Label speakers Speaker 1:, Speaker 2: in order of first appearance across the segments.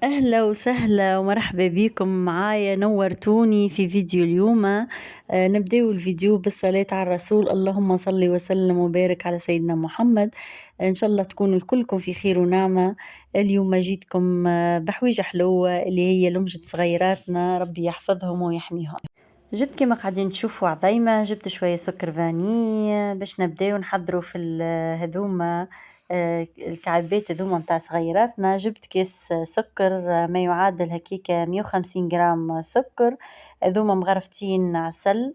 Speaker 1: أهلا وسهلا ومرحبا بكم معايا، نورتوني في فيديو اليوم. نبدأ الفيديو بالصلاة على الرسول، اللهم صل وسلم وبارك على سيدنا محمد. إن شاء الله تكونوا الكلكم في خير ونعمة. اليوم جيتكم بحويجة حلوة اللي هي لمجة صغيراتنا، ربي يحفظهم ويحميهم. جبت كما قاعدين تشوفوا عظيمة، جبت شوية سكر فاني باش نبداو نحضروا في هذوما الكعبات هذوما متاع صغيراتنا. جبت كيس سكر ما يعادل هكيكا 150 جرام سكر، هذوما مغرفتين عسل.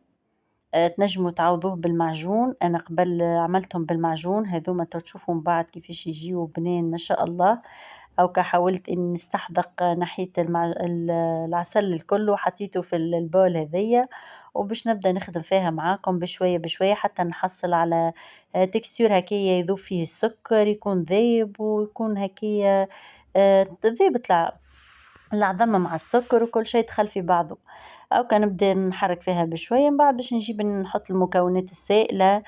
Speaker 1: تنجموا تعوضوه بالمعجون، انا قبل عملتهم بالمعجون هذوما تشوفوا من بعد كيفاش يجيو بنين ما شاء الله. او حاولت اني نستحدق ناحية العسل الكل وحطيته في البول هذيا، وباش نبدأ نخدم فيها معاكم بشوية بشوية حتى نحصل على تكستير هكايا يذوب فيه السكر، يكون ذايب ويكون هكايا ذايب العظمة مع السكر وكل شيء دخل في بعضه. أو كان نبدأ نحرك فيها بشوية من بعد باش نجيب نحط المكونات السائلة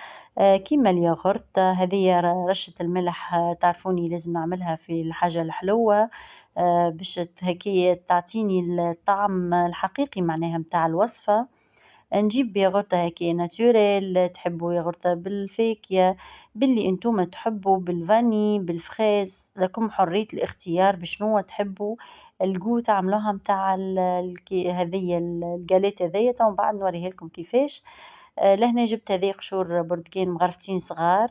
Speaker 1: كيما الياغورت هذه رشة الملح. تعرفوني لازم نعملها في الحاجة الحلوة باش هكايا تعطيني الطعم الحقيقي معناها متاع الوصفة. نجيب ياغورتة هكايا ناتوريل، تحبوا ياغورتة بالفاكهة باللي انتوما تحبوا، بالفاني بالفخاز، لكم حرية الاختيار بشنو تحبوا الجو تعملوها متاع هذيا الجاليت هذيا. ومن بعد نوريه لكم كيفاش. لهنا جبت هذي قشور برتقان مغرفتين صغار،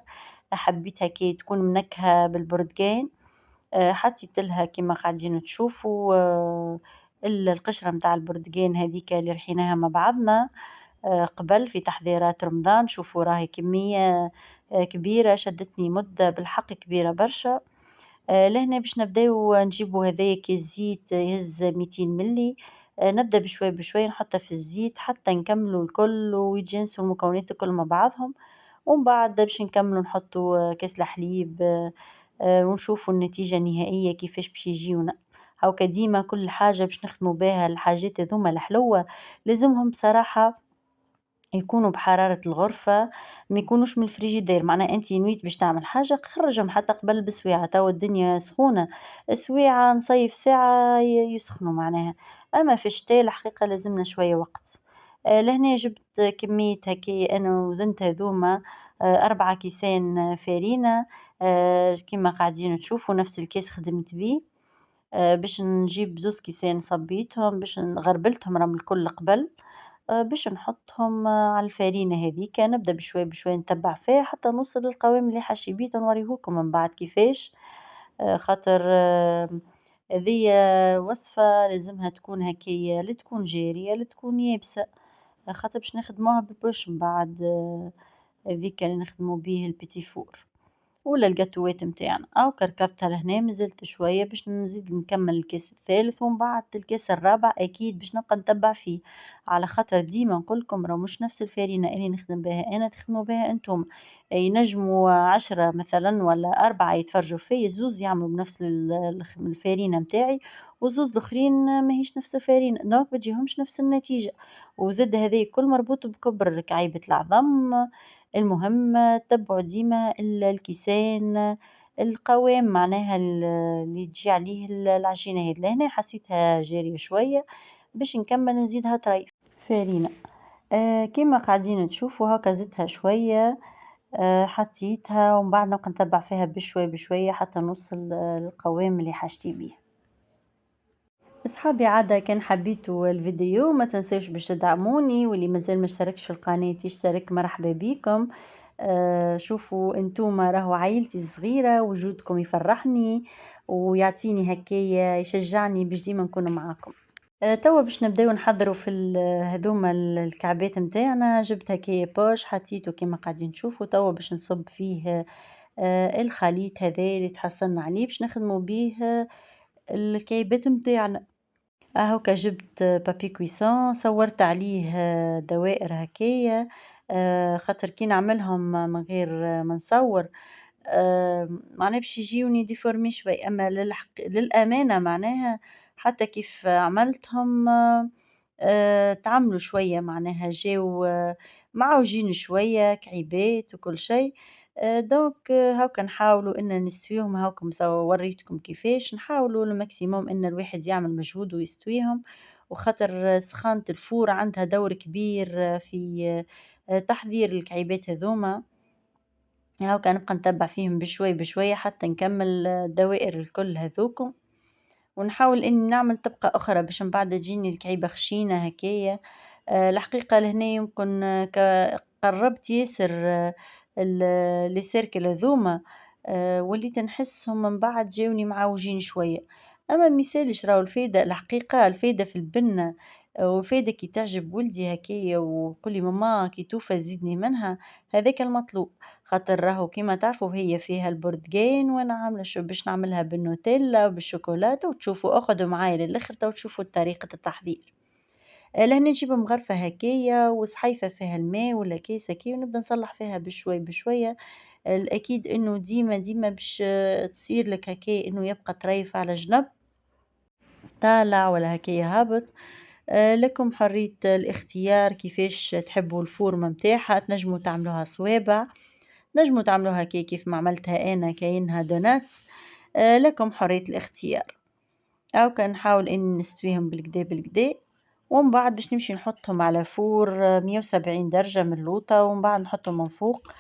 Speaker 1: حبيت هكا تكون منكهة بالبرتقان. حطيت لها كما قاعدين تشوفوا القشرة متاع البرتقان هذيك اللي رحيناها مع بعضنا قبل في تحضيرات رمضان. شوفوا راهي كمية كبيرة، شدتني مدة بالحق كبيرة برشا. لهنا باش نبداو نجيبو هذايا كيس زيت يهز 200 ملي. نبدأ بشوي بشوي نحطها في الزيت حتى نكملو الكل ويتجانسوا المكونات الكل مع بعضهم. ومن بعد باش نكملو نحطو كاس الحليب ونشوفوا النتيجة النهائية كيفاش باش يجيونا. هاكا ديما كل حاجة باش نخدموا بها الحاجات هذوما الحلوة لازمهم بصراحة يكونوا بحرارة الغرفة، ما يكونوش من الفريجيدير. معناها انت نويت باش تعمل حاجة خرجهم حتى قبل بسويعة، توا الدنيا سخونة، سويعة نصيف ساعة يسخنوا معناها. اما في الشتاء الحقيقة لازمنا شوية وقت. لهنا جبت كمية هكي انا وزنت هذوما 4 كيسان فارينة. كما قاعدين تشوفوا نفس الكيس خدمت بيه. باش نجيب 2 كيسان صبيتهم باش غربلتهم راهم الكل قبل. باش نحطهم على الفرينة هذيك، نبدأ بشوي بشوي نتبع فيها حتى نوصل للقوام اللي حشيبيته نوريهولكم من بعد كيفاش. خاطر هذيا وصفة لازمها تكون هكية، لا تكون جارية لا تكون يابسة، خاطر باش نخدموها بالبوش من بعد هذيك اللي نخدمو بيه البيتي فور ولا الجاتوات متاعنا. او كركبتها لهنا مازلت شويه باش نزيد نكمل الكاس الثالث ومن بعد الكاس الرابع اكيد باش نبقى نتبع فيه. على خاطر ديما نقولكم راه مش نفس الفارينه اللي نخدم بها انا تخدموا بها انتم. ينجموا 10 مثلا ولا 4 يتفرجوا فيا، زوز يعملوا بنفس الفارينه متاعي وزوز الاخرين ماهيش نفس الفارينه، دونك ما تجيهمش نفس النتيجه. وزاد هذه كل مربوط بكبر كعيبه العظم. المهم تبعوا ديما الكيسان القوام معناها اللي تجي عليه العجينة هذي. لهنا حسيتها جارية شوية باش نكمل نزيدها طريف فارينة. كما قاعدين تشوفوا هكا زدتها شوية. حطيتها ومن بعد نبقى نتبع فيها بشوي بشوية حتى نوصل القوام اللي حاجتي بيه. اصحابي عادة كان حبيتوا الفيديو ما تنساوش باش تدعموني، واللي مازال ما اشتركش في القناة يشترك، مرحبا بكم. شوفوا انتوما راهو عائلتي الصغيرة، وجودكم يفرحني ويعطيني هكايا يشجعني باش ديما نكون معاكم. توا باش نبداو نحضروا في هذوما الكعبات متاعنا. جبت هكايا بوش حطيته كما قاعدين تشوفوا، توا باش نصب فيه الخليط هذا اللي تحصلنا عليه باش نخدموا بيه الكعبات متاعنا. هاكا جبت بابي كويسون صورت عليه دوائر هكايا. خاطر كي نعملهم من غير ما نصور معناها باش يجيوني ديفورمي شوي. اما للامانه معناها حتى كيف عملتهم تعملوا شويه معناها جاو معوجين شويه كعيبات وكل شيء. دونك هاكا نحاولوا إن نستويهم هاكا وريتكم كيفاش، نحاولوا الماكسيموم إن الواحد يعمل مجهود ويستويهم، وخاطر سخانة الفور عندها دور كبير في تحضير الكعيبات هاذوما. هاكا نبقى نتبع فيهم بشوي بشوية حتى نكمل الدوائر الكل هاذوكم، ونحاول إني نعمل طبقة أخرى باش من بعد تجيني الكعيبة خشينة هكايا. الحقيقة لهنا يمكن قربت ياسر لي سيركل هاذوما، وليت نحسهم من بعد جاوني معوجين شوية، أما ميسالش راهو الفايدة الحقيقة الفايدة في البنة، والفايدة كي تعجب ولدي هكايا ويقول لي ماما كي توفى زيدني منها، هذاك المطلوب. خاطر راهو كيما تعرفوا هي فيها البرتقان وأنا عاملة باش نعملها بالنوتيلا وبالشوكولاتة وتشوفوا اخذوا معايا للآخر تو تشوفوا طريقة التحضير. لهنا نجيب مغرفة هكايا وصحيفة فيها الماء ولا كيس هكايا ونبدا نصلح فيها بشوي بشوية. الأكيد إنه ديما ديما باش تصير لك هكايا إنه يبقى طريف على جنب طالع ولا هكايا هابط. لكم حرية الاختيار كيفاش تحبوا الفورمة متاعها، تنجموا تعملوها صوابع، تنجموا تعملوها كيف ما عملتها أنا كاينها دوناتس. لكم حرية الاختيار. أو كنحاول إني نستويهم بالكدا بالكدا، ومن بعد باش نمشي نحطهم على فور 170 درجة من اللوطة، ومن بعد نحطهم من فوق.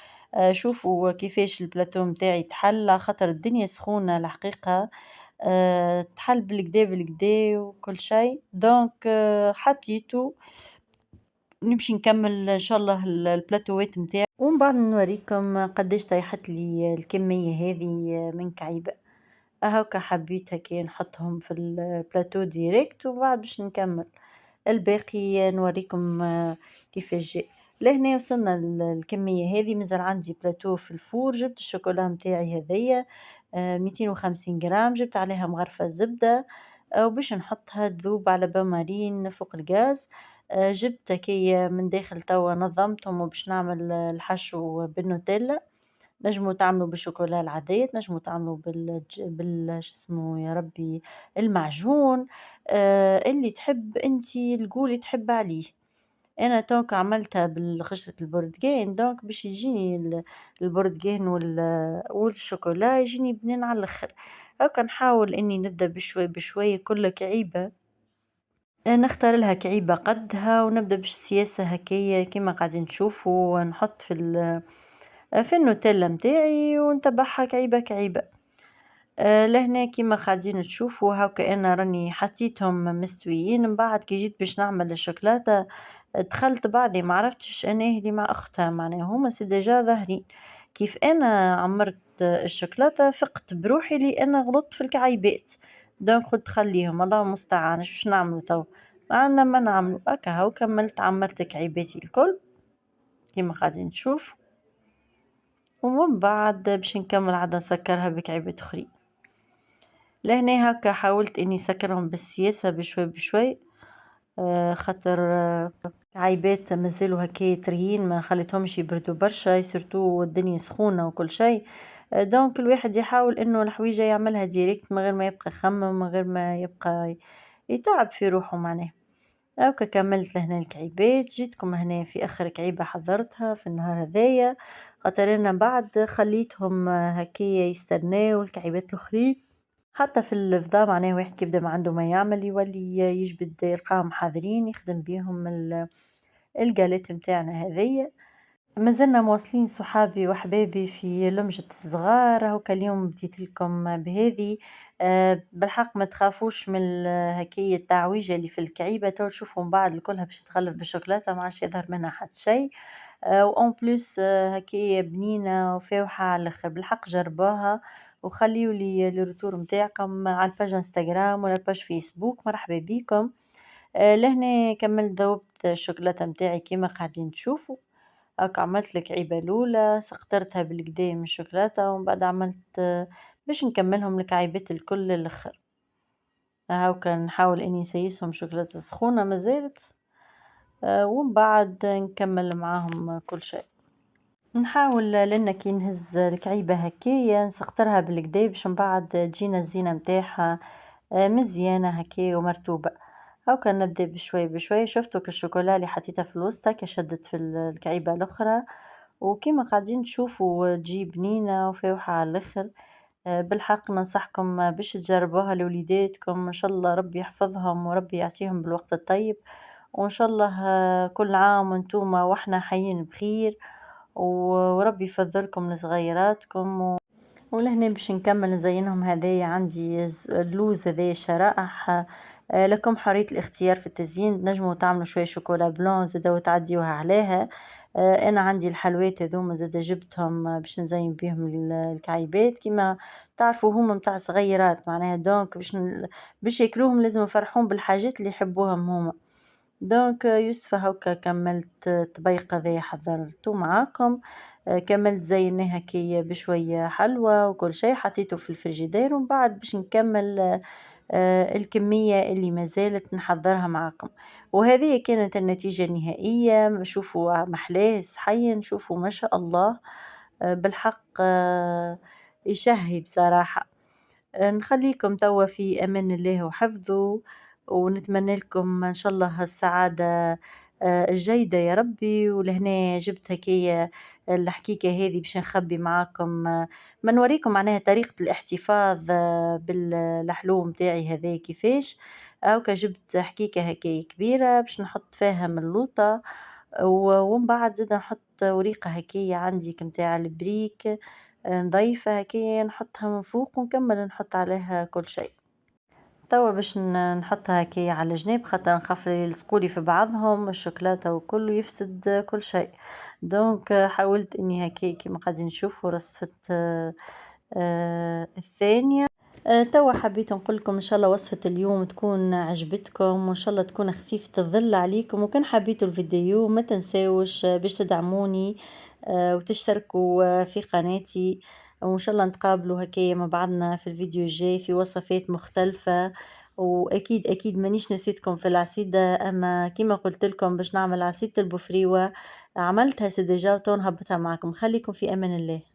Speaker 1: شوفوا كيفاش البلاتو متاعي تحل خاطر الدنيا سخونة الحقيقة. تحل بالكدا بالكدا وكل شيء دونك حطيته. نمشي نكمل إن شاء الله البلاتوات متاعي ومن بعد نوريكم قداش طيحت لي الكمية هذه من كعيبة. هاكا حبيت هكا نحطهم في البلاتو ديريكت وبعد باش نكمل الباقي نوريكم كيفاش جاء. لهنا وصلنا الكمية هذه مازال عندي بلاتو في الفور، جبت الشوكولا متاعي هذيا 250 غرام، جبت عليها مغرفة زبدة وباش نحطها تذوب على بامارين فوق الغاز. جبت هكايا من داخل توا نظمتهم وباش نعمل الحشو بالنوتيلا. نجموا تعملوا بالشوكولا العادية، تنجموا تعملوا شسمو يا ربي المعجون. اللي تحب انتي القولي تحب عليه. انا توك عملتها بالقشرة البرتقان دونك باش يجيني البرتقان والشوكولا يجيني بنين على الاخر. هاكا نحاول اني نبدا بشوي بشوي كل كعيبة نختار لها كعيبة قدها ونبدا بالسياسة هكايا كيما قاعدين تشوفوا نحط في النوتيلا متاعي ونتبعها كعيبة كعيبة. لهنا كيما قاعدين تشوفوا هاكا انا راني حطيتهم مستويين من بعد كي جيت باش نعمل الشوكولاتة دخلت بعضي ما عرفتش انا اللي مع اختها معناها هما سي ديجا ظاهرين. كيف انا عمرت الشوكولاتة فقت بروحي اللي انا غلطت في الكعيبات، دونك قلت خليهم الله المستعان باش نعملوا تو معنا ما نعملوا هكا هاو كملت عمرت كعيباتي الكل كيما قاعدين تشوف. ومن بعد باش نكمل عاد نسكرها بكعيبات اخرين. لهنا هكا حاولت اني نسكرهم بالسياسة بشوي بشوي. خاطر عايبات مازالوا هكا طريين ما خليتهمش يبردوا برشا سورتو الدنيا سخونة وكل شيء. دونك الواحد يحاول انه الحويجة يعملها ديريكت من غير ما يبقى يخمم من غير ما يبقى يتعب في روحه معناه. هاكا كملت لهنا الكعيبات جيتكم هنا في اخر كعيبة حضرتها في النهار هذايا، خاطر انا بعد خليتهم هكايا يستناو الكعيبات الاخرين. حتى في الفضاء معناه واحد كيبدا ما عنده ما يعمل يولي يجبد يلقاهم حاضرين يخدم بيهم القالات متاعنا هذيا. مازلنا مواصلين صحابي وأحبابي في لمجة الصغار هاكا اليوم بديت لكم بهذه. بالحق ما تخافوش من هكايا التعويجة اللي في الكعيبة تو تشوفوا من بعد الكلها باش تغلف بالشوكولاتة ما عادش يظهر منها حتى شيء. وأون بليس هكايا بنينة وفاوحة على الآخر بالحق جربوها وخليوا لي الروتور متاعكم على الباج انستغرام ولا الباج فيسبوك مرحبا بكم. لهنا كملت ذوبت الشوكولاتة متاعي كيما قاعدين تشوفوا. هاكا عملت لك عيبة الأولى سقطرتها بالقدا من الشوكولاتة ومن بعد عملت باش نكملهم الكعيبات الكل للآخر. هاكا نحاول إني نسيسهم شوكولاتة سخونة مازالت. ومن بعد نكمل معاهم كل شيء. نحاول لأن كي نهز الكعيبة هكايا نسقطرها بالقدا باش من بعد تجينا الزينة متاعها مزيانة هكايا ومرتوبة. هاكا نبدا بشوي بشوي شفتوا كالشوكولا اللي حطيتها في الوسط هكا شدت في الكعيبة الأخرى وكيما قاعدين تشوفوا تجي بنينة وفاوحة على الآخر. بالحق ننصحكم باش تجربوها لوليداتكم، إن شاء الله ربي يحفظهم وربي يعطيهم بالوقت الطيب، وإن شاء الله كل عام وانتم وإحنا حيين بخير، وربي يفضلكم لصغيراتكم ولهنا باش نكمل نزينهم. هدايا عندي اللوز هذايا الشرائح، لكم حرية الاختيار في التزيين، تنجموا تعملوا شوية شوكولا بلون زادا وتعديوها عليها. انا عندي الحلويات هذوما زادا جبتهم باش نزين بيهم الكعيبات كيما تعرفوا هما متاع صغيرات معناها، دونك باش ياكلوهم لازم نفرحون بالحاجات اللي يحبوهم هما. دونك يوسفة هاكا كملت الطبيق هذايا حضرته معاكم. كملت زيناه هكايا بشوية حلوى وكل شيء حطيته في الفريجيدير، ومن بعد باش نكمل الكمية اللي ما زالت نحضرها معاكم. وهذه كانت النتيجة النهائية، شوفوا محلاه صحيا، شوفوا ما شاء الله. بالحق يشهي بصراحة. نخليكم توا في أمان الله وحفظه، ونتمنى لكم إن شاء الله السعادة الجيدة يا ربي. ولهنا جبت هكايا الحكيكة هذه باش نخبي معاكم، ما نوريكم معناها طريقة الاحتفاظ بالحلو متاعي هذا كيفاش. هاكا جبت حكيكة هكايا كبيرة باش نحط فيها من اللوطة، ومن بعد زادا نحط وريقة هكايا عندي متاع البريك نضيفها هكايا نحطها من فوق ونكمل نحط عليها كل شيء. توا باش نحطها هكايا على جناب خاطر نخاف يلصقولي في بعضهم الشوكولاتة وكل يفسد كل شيء. دونك حاولت اني هكايا كيما قاعدين نشوفوا رصفة الثانية. توا حبيت نقول لكم ان شاء الله وصفة اليوم تكون عجبتكم، وان شاء الله تكون خفيفة الظل عليكم. وكان حبيتوا الفيديو ما تنساوش باش تدعموني وتشتركوا في قناتي، وان شاء الله نتقابلوا هكايا مع بعضنا في الفيديو الجاي في وصفات مختلفة. واكيد اكيد مانيش نسيتكم في العصيدة، اما كيما قلت لكم باش نعمل عصيدة البفريوة عملتها سي ديجا وتو نهبطها معكم. خليكم في امان الله.